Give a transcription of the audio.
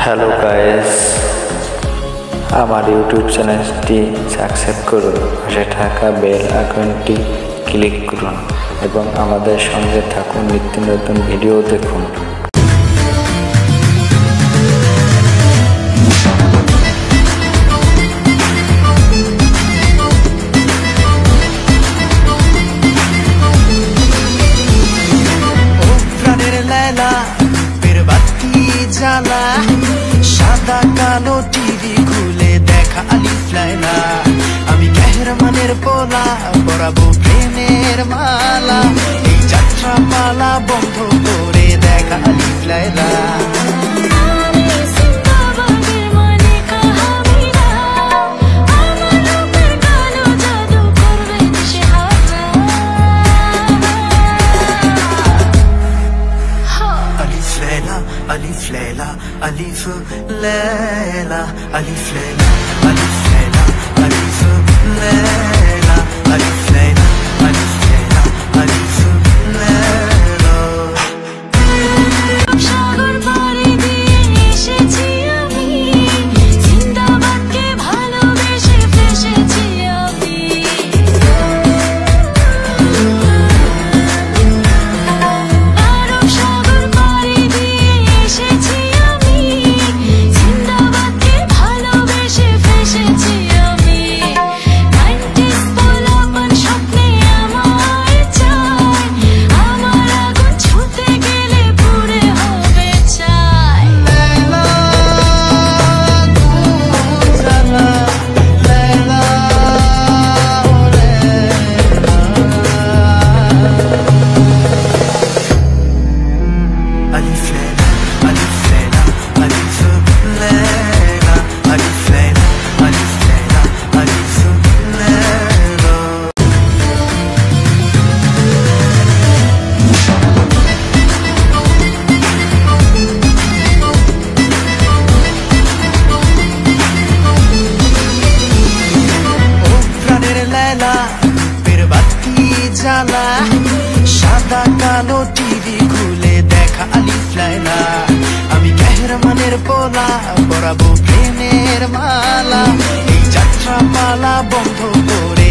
Hello guys, আমার YouTube চ্যানেলটি subscribe করুন, পাশে থাকা বেল আইকনটি ক্লিক করুন এবং আমাদের সঙ্গে থাকুন, নিত্য নতুন ভিডিও দেখুন। সাদা কালো টিভি খুলে দেখা আলিফ লায়লা, আমি মেহরমানের পোলা পরাবো প্রেমের মালা, এই যাত্রা পালা বন্ধ করে দেখা আলিফ লায়লা। ألف ليلى ألف ليلى ألف ليلى ألف ليلى ألف ليلى ألف ليلى ألف ليلى ألف ليلى সাগর পাড়ি দিয়ে এসেছি আমি, জিন্দাবাদকে ভালোবেসে ফেসেছি আমি। আরব সাগর পাড়ি দিয়ে এসেছি আমি, জিন্দাবাদকে ভালোবেসে ফেসেছি আমি। 90s পোলাপান স্বপ্নে আমায় চায়, আমার আগুন ছুঁতে গেলে পুড়ে হবে চাই। লেলা গুজালা লেলা ওরে ألف ليلى ألف ليلى ألف ليلى ألف ليلى ألف ليلى ألف ليلى ও প্রাণের লেলা পেরবাতি জ্বালা, সাদা কালো টিভি খুলে দেখা আলিফ লায়লা, আমি মেহরমানের পোলা পরাবো প্রেমের মালা, এই যাত্রা পালা বন্ধ করে